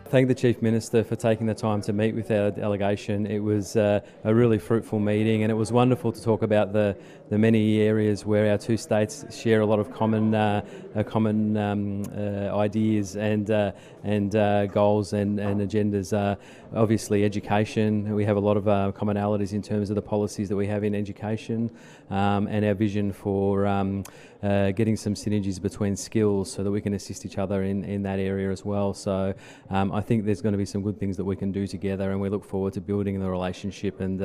thank the Chief Minister for taking the time to meet with our delegation. It was a really fruitful meeting, and it was wonderful to talk about the many areas where our two states share a lot of common ideas and goals and agendas. Obviously, education. We have a lot of commonalities in terms of the policies that we have in education, and our vision for getting some synergies between skills so that we can assist each other in that area as well. So I think there's going to be some good things that we can do together, and we look forward to building the relationship and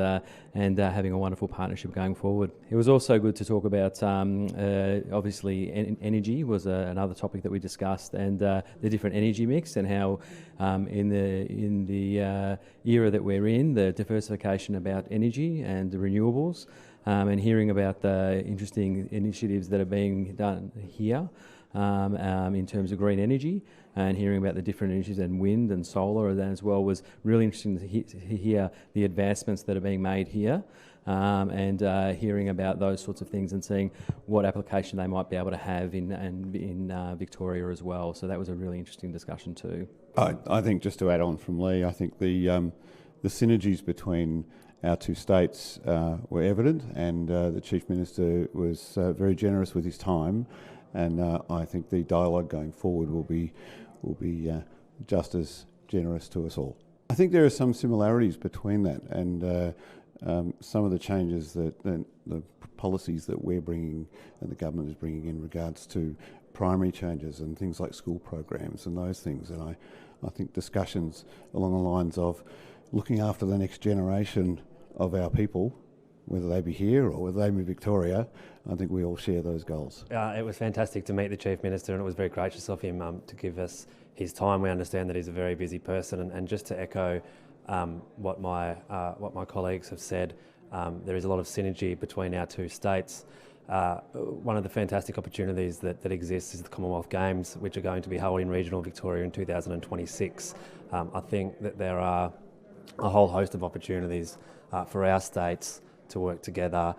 having a wonderful partnership going forward. It was also good to talk about obviously energy was another topic that we discussed, and the different energy mix and how in the era that we're in, the diversification about energy and the renewables, and hearing about the interesting initiatives that are being done here in terms of green energy, and hearing about the different initiatives and wind and solar and that as well was really interesting to hear the advancements that are being made here, and hearing about those sorts of things and seeing what application they might be able to have in Victoria as well. So that was a really interesting discussion too. I think, just to add on from Lee, I think the synergies between our two states were evident, and the Chief Minister was very generous with his time, and I think the dialogue going forward will be just as generous to us all. I think there are some similarities between that and some of the changes that the policies that we're bringing and the government is bringing in regards to primary changes and things like school programs and those things. And I think discussions along the lines of looking after the next generation of our people, whether they be here or whether they be Victoria, I think we all share those goals. It was fantastic to meet the Chief Minister, and it was very gracious of him to give us his time. We understand that he's a very busy person, and just to echo what my colleagues have said, there is a lot of synergy between our two states. One of the fantastic opportunities that exists is the Commonwealth Games, which are going to be held in regional Victoria in 2026. I think that there are a whole host of opportunities for our states to work together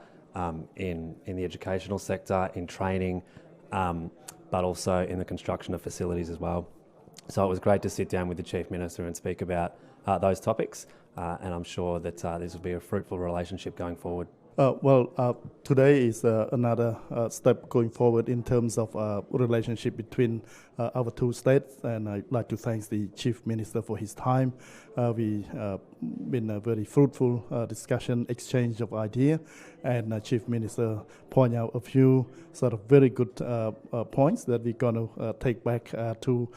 in the educational sector, in training, but also in the construction of facilities as well. So it was great to sit down with the Chief Minister and speak about those topics, and I'm sure that this will be a fruitful relationship going forward. Today is another step going forward in terms of relationship between our two states, and I'd like to thank the Chief Minister for his time. We been a very fruitful discussion, exchange of ideas, and Chief Minister point out a few sort of very good points that we're going to take back to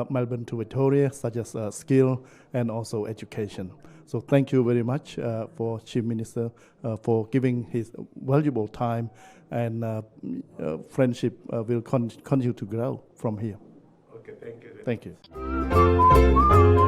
Melbourne, to Victoria, such as skill and also education. So thank you very much for Chief Minister for giving his valuable time, and friendship will continue to grow from here. Okay, thank you. Thank you.